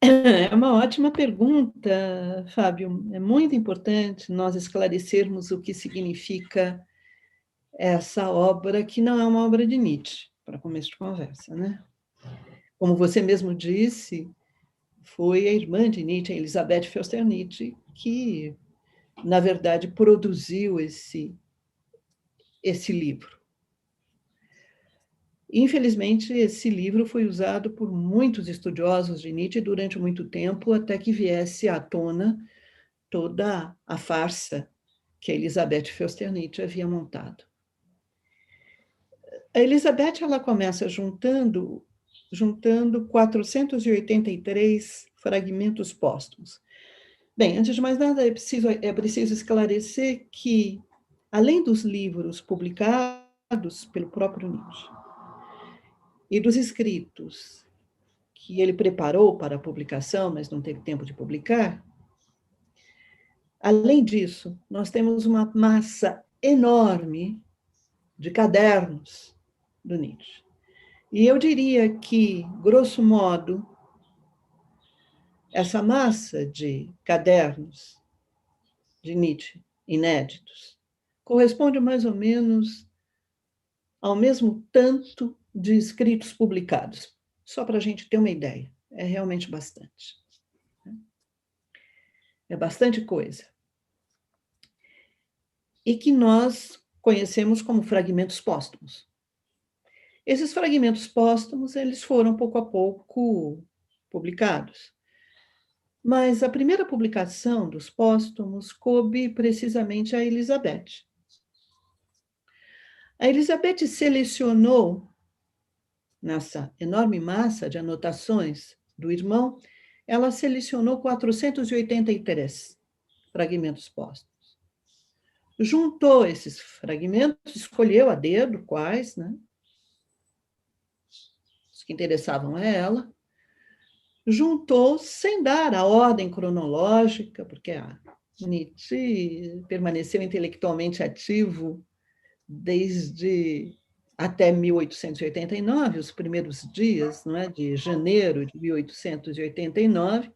Speaker 2: É uma ótima pergunta, Fábio. É muito importante nós esclarecermos o que significa essa obra, que não é uma obra de Nietzsche, para começo de conversa, né? Como você mesmo disse, foi a irmã de Nietzsche, Elisabeth Förster Nietzsche, que, na verdade, produziu esse livro. Infelizmente, esse livro foi usado por muitos estudiosos de Nietzsche durante muito tempo, até que viesse à tona toda a farsa que a Elisabeth Förster Nietzsche havia montado. A Elisabeth ela começa juntando 483 fragmentos póstumos. Bem, antes de mais nada, é preciso esclarecer que, além dos livros publicados pelo próprio Nietzsche e dos escritos que ele preparou para a publicação, mas não teve tempo de publicar, além disso, nós temos uma massa enorme de cadernos do Nietzsche. E eu diria que, grosso modo, essa massa de cadernos de Nietzsche inéditos corresponde mais ou menos ao mesmo tanto de escritos publicados. Só para a gente ter uma ideia, é realmente bastante. É bastante coisa. E que nós conhecemos como fragmentos póstumos. Esses fragmentos póstumos, eles foram pouco a pouco publicados. Mas a primeira publicação dos póstumos coube precisamente a Elisabeth. A Elisabeth selecionou, nessa enorme massa de anotações do irmão, ela selecionou 483 fragmentos póstumos. Juntou esses fragmentos, escolheu a dedo quais, né? Os que interessavam a ela, juntou sem dar a ordem cronológica, porque a Nietzsche permaneceu intelectualmente ativo desde até 1889, os primeiros dias, não é, de janeiro de 1889,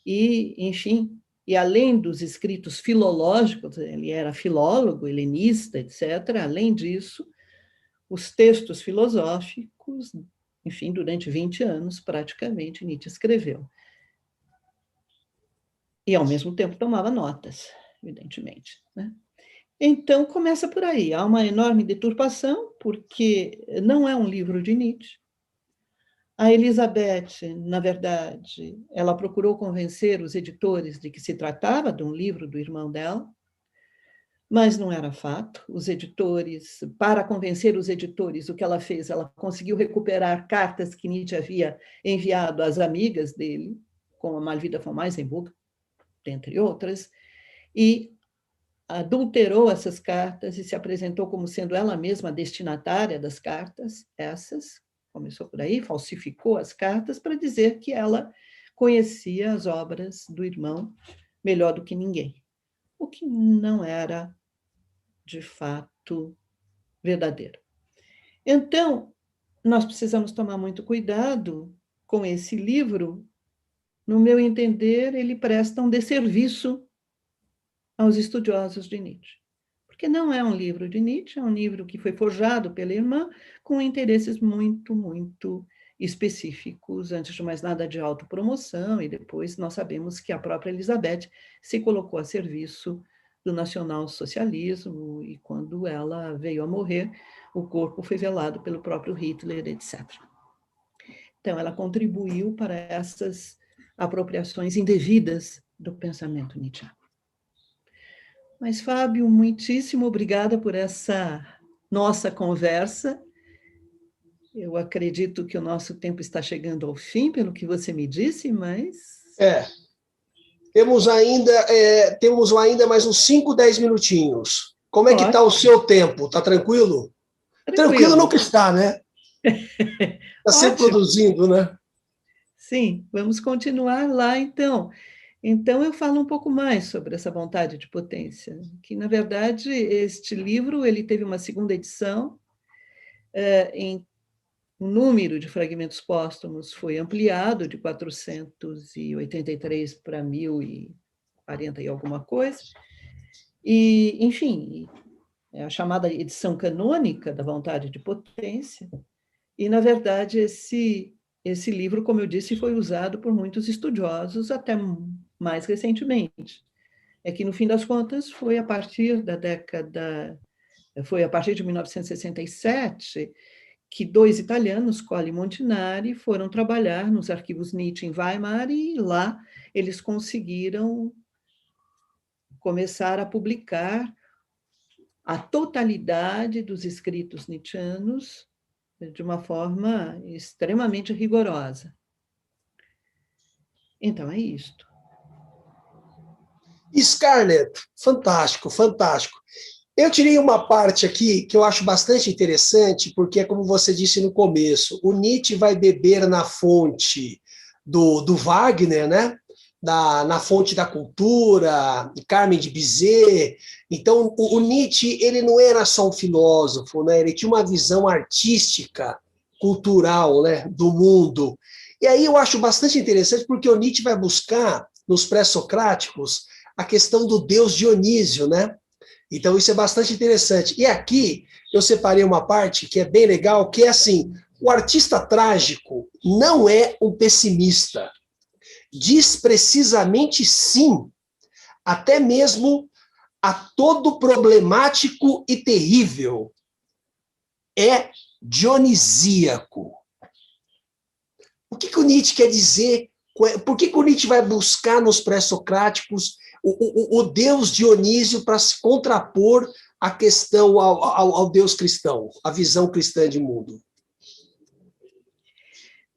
Speaker 2: e, enfim, e além dos escritos filológicos, ele era filólogo, helenista, etc., além disso, os textos filosóficos, enfim, durante 20 anos, praticamente, Nietzsche escreveu. E, ao mesmo tempo, tomava notas, evidentemente, né? Então, começa por aí. Há uma enorme deturpação, porque não é um livro de Nietzsche. A Elisabeth, na verdade, ela procurou convencer os editores de que se tratava de um livro do irmão dela, mas não era fato. Os editores, para convencer os editores, o que ela fez? Ela conseguiu recuperar cartas que Nietzsche havia enviado às amigas dele, como a Malvida von Meisenburg, dentre outras, e adulterou essas cartas e se apresentou como sendo ela mesma a destinatária das cartas, essas, começou por aí, falsificou as cartas para dizer que ela conhecia as obras do irmão melhor do que ninguém, o que não era, de fato, verdadeiro. Então, nós precisamos tomar muito cuidado com esse livro. No meu entender, ele presta um desserviço aos estudiosos de Nietzsche. Porque não é um livro de Nietzsche, é um livro que foi forjado pela irmã com interesses muito, muito específicos, antes de mais nada de autopromoção, e depois nós sabemos que a própria Elisabeth se colocou a serviço do nacionalsocialismo, e quando ela veio a morrer, o corpo foi velado pelo próprio Hitler, etc. Então, ela contribuiu para essas apropriações indevidas do pensamento nietzschiano. Mas, Fábio, muitíssimo obrigada por essa nossa conversa. Eu acredito que o nosso tempo está chegando ao fim, pelo que você me disse, mas...
Speaker 1: É, temos ainda mais uns 5, 10 minutinhos. Como é que está o
Speaker 2: Ótimo,
Speaker 1: seu tempo? Está tranquilo? Tranquilo
Speaker 2: tranquilo.
Speaker 1: nunca está, né? Está sempre
Speaker 2: Ótimo.
Speaker 1: produzindo, né?
Speaker 2: Sim, vamos continuar lá, então. Então, eu falo um pouco mais sobre essa vontade de potência, que, na verdade, este livro ele teve uma segunda edição, em o número de fragmentos póstumos foi ampliado de 483 para 1040 e alguma coisa, e, enfim, é a chamada edição canônica da vontade de potência, e, na verdade, esse livro, como eu disse, foi usado por muitos estudiosos até mais recentemente. É que, no fim das contas, foi a partir de 1967 que dois italianos, Colli e Montinari, foram trabalhar nos arquivos Nietzsche em Weimar e lá eles conseguiram começar a publicar a totalidade dos escritos nietzschianos de uma forma extremamente rigorosa. Então, é isto.
Speaker 1: Scarlett, fantástico, fantástico. Eu tirei uma parte aqui que eu acho bastante interessante, porque é como você disse no começo, o Nietzsche vai beber na fonte do Wagner, né? Na fonte da cultura, Carmen de Bizet. Então, o Nietzsche ele não era só um filósofo, né? Ele tinha uma visão artística, cultural, né? Do mundo. E aí eu acho bastante interessante, porque o Nietzsche vai buscar, nos pré-socráticos, a questão do deus Dionísio, né? Então, isso é bastante interessante. E aqui eu separei uma parte que é bem legal, que é assim: o artista trágico não é um pessimista. Diz precisamente sim, até mesmo a todo problemático e terrível. É dionisíaco. O que o Nietzsche quer dizer? Por que o Nietzsche vai buscar nos pré-socráticos o deus Dionísio para se contrapor à questão ao deus cristão, à visão cristã de mundo?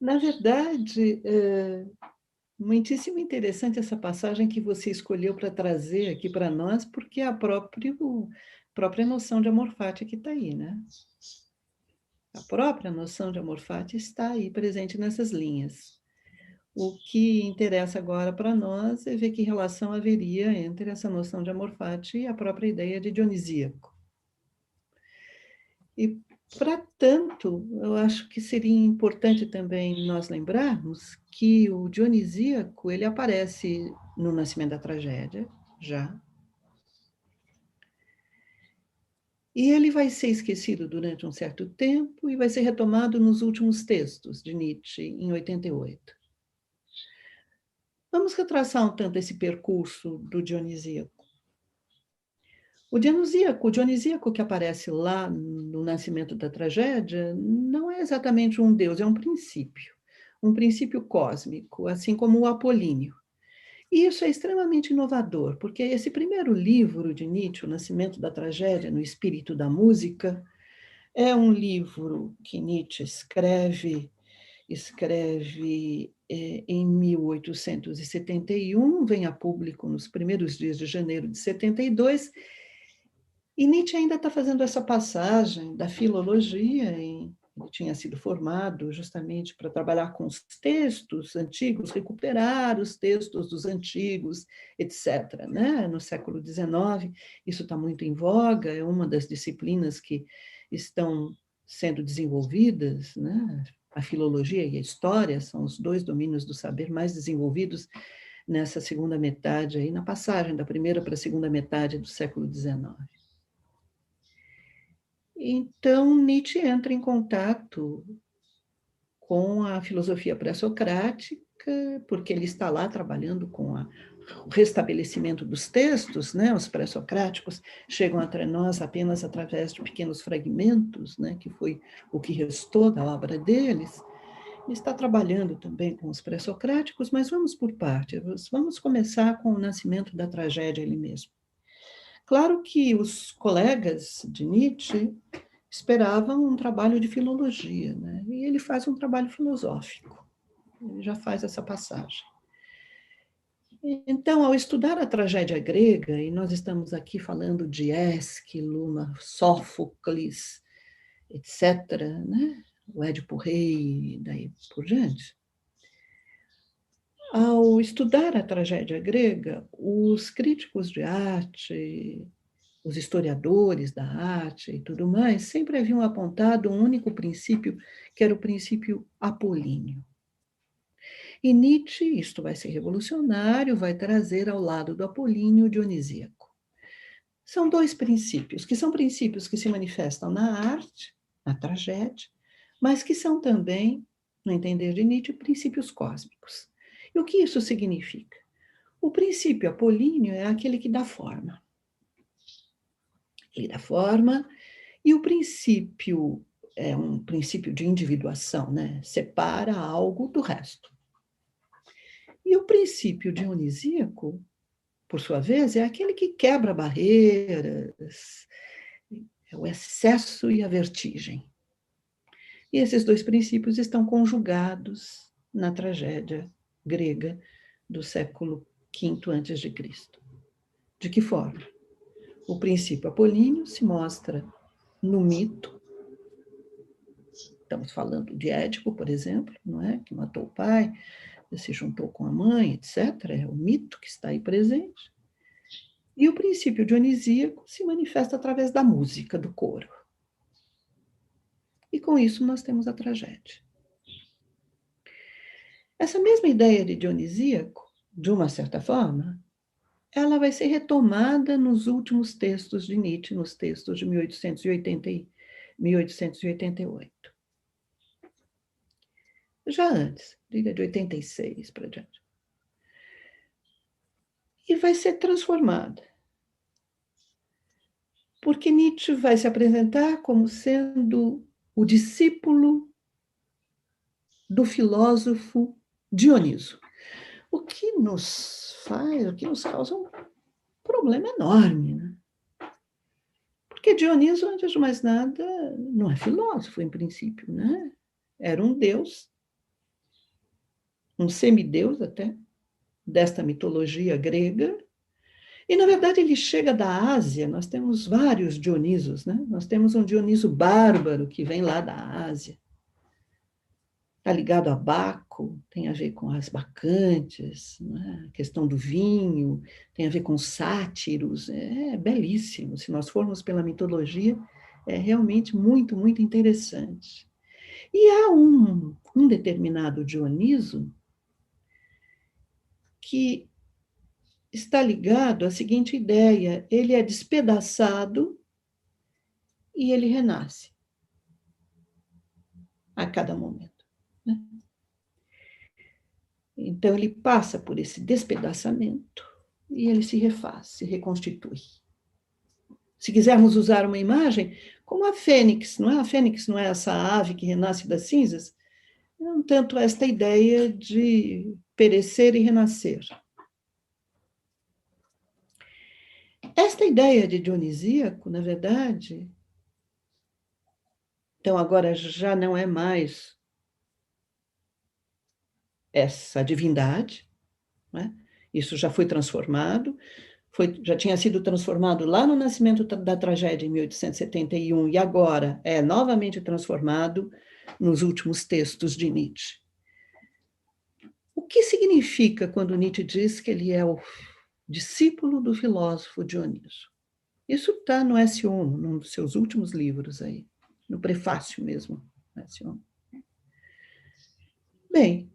Speaker 2: Na verdade, muitíssimo interessante essa passagem que você escolheu para trazer aqui para nós, porque é a própria noção de amor fati que está aí, né? A própria noção de amor fati está aí presente nessas linhas. O que interessa agora para nós é ver que relação haveria entre essa noção de amor fati e a própria ideia de dionisíaco. E, para tanto, eu acho que seria importante também nós lembrarmos que o dionisíaco ele aparece no Nascimento da Tragédia, já, e ele vai ser esquecido durante um certo tempo e vai ser retomado nos últimos textos de Nietzsche, em 88. Vamos retraçar um tanto esse percurso do dionisíaco. O dionisíaco que aparece lá no Nascimento da Tragédia não é exatamente um deus, é um princípio cósmico, assim como o apolíneo. E isso é extremamente inovador, porque esse primeiro livro de Nietzsche, O Nascimento da Tragédia, no Espírito da Música, é um livro que Nietzsche escreve em 1871, vem a público nos primeiros dias de janeiro de 72, e Nietzsche ainda está fazendo essa passagem da filologia, ele tinha sido formado justamente para trabalhar com os textos antigos, recuperar os textos dos antigos, etc. Né? No século XIX, isso está muito em voga, é uma das disciplinas que estão sendo desenvolvidas, né? A filologia e a história são os dois domínios do saber mais desenvolvidos nessa segunda metade, aí, na passagem da primeira para a segunda metade do século XIX. Então, Nietzsche entra em contato com a filosofia pré-socrática, porque ele está lá trabalhando com o restabelecimento dos textos, né? Os pré-socráticos chegam até nós apenas através de pequenos fragmentos, né? Que foi o que restou da obra deles. Ele está trabalhando também com os pré-socráticos, mas vamos por partes. Vamos começar com o Nascimento da Tragédia ele mesmo. Claro que os colegas de Nietzsche esperavam um trabalho de filologia, né? E ele faz um trabalho filosófico, ele já faz essa passagem. Então, ao estudar a tragédia grega, e nós estamos aqui falando de Ésquilo, Sófocles, etc., né? O Édipo Rei, e daí por diante. Ao estudar a tragédia grega, os críticos de arte, os historiadores da arte e tudo mais, sempre haviam apontado um único princípio, que era o princípio apolíneo. E Nietzsche, isto vai ser revolucionário, vai trazer ao lado do apolíneo o dionisíaco. São dois princípios, que são princípios que se manifestam na arte, na tragédia, mas que são também, no entender de Nietzsche, princípios cósmicos. E o que isso significa? O princípio apolíneo é aquele que dá forma. Ele dá forma, e o princípio é um princípio de individuação, né? Separa algo do resto. E o princípio dionisíaco, por sua vez, é aquele que quebra barreiras, é o excesso e a vertigem. E esses dois princípios estão conjugados na tragédia grega do século V a.C. De que forma? O princípio apolíneo se mostra no mito. Estamos falando de Édipo, por exemplo, não é? Que matou o pai, se juntou com a mãe, etc. É o mito que está aí presente. E o princípio dionisíaco se manifesta através da música, do coro. E com isso nós temos a tragédia. Essa mesma ideia de dionisíaco, de uma certa forma, ela vai ser retomada nos últimos textos de Nietzsche, nos textos de 1880 e 1888. Já antes, diga de 86 para diante. E vai ser transformada. Porque Nietzsche vai se apresentar como sendo o discípulo do filósofo Dioniso. O que nos causa um problema enorme, né? Porque Dioniso, antes de mais nada, não é filósofo, em princípio, né? Era um deus, um semideus até, desta mitologia grega. E, na verdade, ele chega da Ásia. Nós temos vários Dionisos, né? Nós temos um Dioniso bárbaro, que vem lá da Ásia. Está ligado a Baco, tem a ver com as bacantes, né? A questão do vinho, tem a ver com sátiros, é belíssimo. Se nós formos pela mitologia, é realmente muito, muito interessante. E há um determinado Dioniso que está ligado à seguinte ideia: ele é despedaçado e ele renasce a cada momento. Então, ele passa por esse despedaçamento e ele se refaz, se reconstitui. Se quisermos usar uma imagem, como a fênix, não é? A fênix não é essa ave que renasce das cinzas? É um tanto esta ideia de perecer e renascer. Esta ideia de dionisíaco, na verdade, então agora já não é mais essa divindade, né? Isso já foi transformado, já tinha sido transformado lá no nascimento da tragédia em 1871 e agora é novamente transformado nos últimos textos de Nietzsche. O que significa quando Nietzsche diz que ele é o discípulo do filósofo Dioniso? Isso está no S1, num dos seus últimos livros aí, no prefácio mesmo, S1. Bem,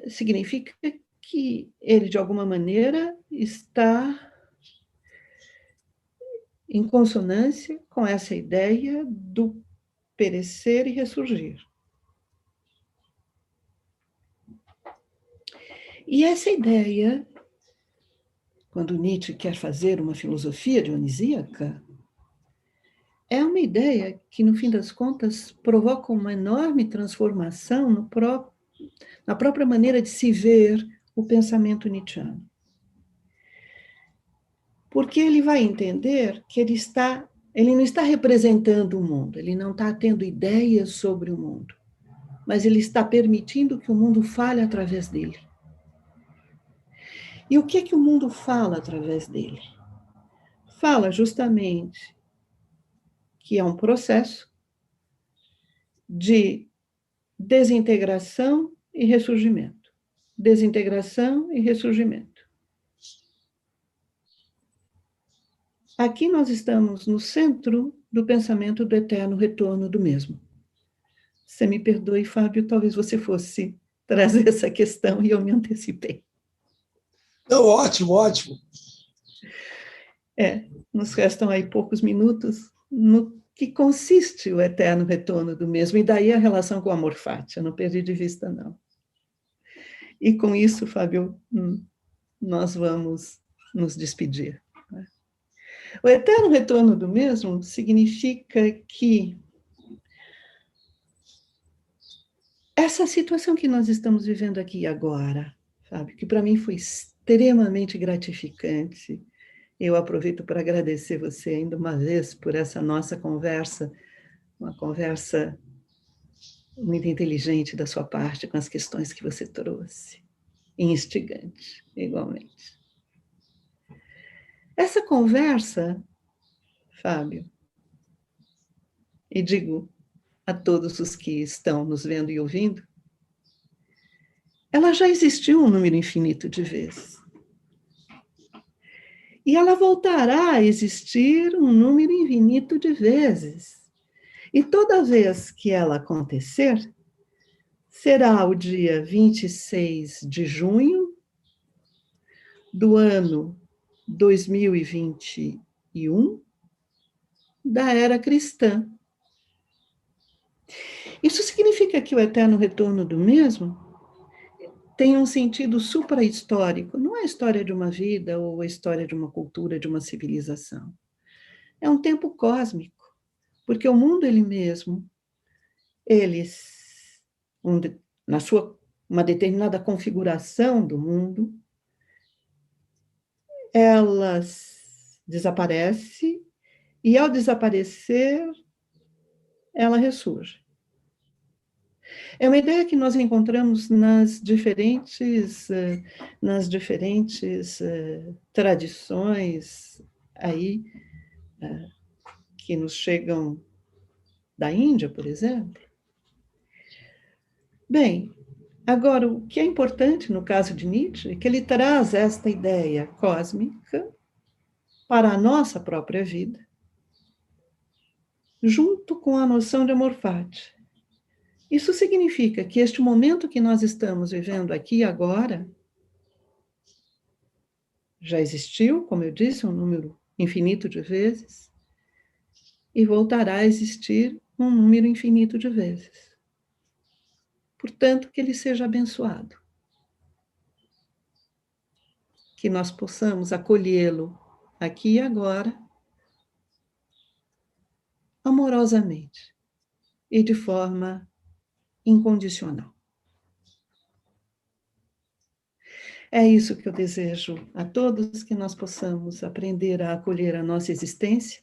Speaker 2: significa que ele, de alguma maneira, está em consonância com essa ideia do perecer e ressurgir. E essa ideia, quando Nietzsche quer fazer uma filosofia dionisíaca, é uma ideia que, no fim das contas, provoca uma enorme transformação na própria maneira de se ver o pensamento nietzschiano. porque ele vai entender que ele não está representando o mundo, ele não está tendo ideias sobre o mundo, mas ele está permitindo que o mundo fale através dele. E o que o mundo fala através dele? Fala justamente que é um processo de desintegração e ressurgimento. Desintegração e ressurgimento. Aqui nós estamos no centro do pensamento do eterno retorno do mesmo. Você me perdoe, Fábio, talvez você fosse trazer essa questão e eu me antecipei.
Speaker 1: Não, ótimo, ótimo.
Speaker 2: Nos restam aí poucos minutos no que consiste o eterno retorno do mesmo, e daí a relação com o amor fati, eu não perdi de vista, não. E com isso, Fábio, nós vamos nos despedir. O eterno retorno do mesmo significa que essa situação que nós estamos vivendo aqui agora, sabe, que para mim foi extremamente gratificante. Eu aproveito para agradecer você ainda uma vez por essa nossa conversa, uma conversa muito inteligente da sua parte, com as questões que você trouxe, e instigante, igualmente. Essa conversa, Fábio, e digo a todos os que estão nos vendo e ouvindo, ela já existiu um número infinito de vezes. E ela voltará a existir um número infinito de vezes. E toda vez que ela acontecer, será o dia 26 de junho do ano 2021 da era cristã. Isso significa que o eterno retorno do mesmo tem um sentido supra-histórico, não é a história de uma vida ou a história de uma cultura, de uma civilização. É um tempo cósmico, porque o mundo ele mesmo, uma determinada configuração do mundo, ela desaparece e, ao desaparecer, ela ressurge. É uma ideia que nós encontramos nas diferentes tradições aí que nos chegam da Índia, por exemplo. Bem, agora, o que é importante no caso de Nietzsche é que ele traz esta ideia cósmica para a nossa própria vida, junto com a noção de amor fati. Isso significa que este momento que nós estamos vivendo aqui e agora já existiu, como eu disse, um número infinito de vezes, e voltará a existir um número infinito de vezes. Portanto, que ele seja abençoado. Que nós possamos acolhê-lo aqui e agora, amorosamente e de forma incondicional. É isso que eu desejo a todos, que nós possamos aprender a acolher a nossa existência,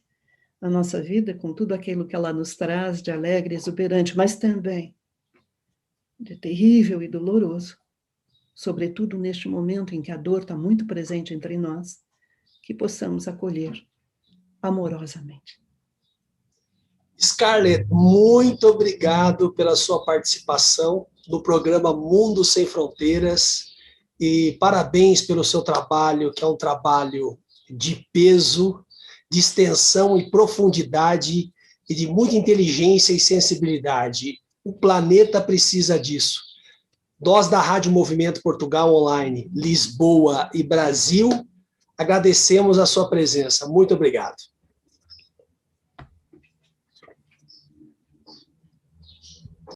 Speaker 2: a nossa vida, com tudo aquilo que ela nos traz de alegre e exuberante, mas também de terrível e doloroso, sobretudo neste momento em que a dor está muito presente entre nós, que possamos acolher amorosamente.
Speaker 1: Scarlett, muito obrigado pela sua participação no programa Mundo Sem Fronteiras e parabéns pelo seu trabalho, que é um trabalho de peso, de extensão e profundidade e de muita inteligência e sensibilidade. O planeta precisa disso. Nós da Rádio Movimento Portugal Online, Lisboa e Brasil, agradecemos a sua presença. Muito obrigado.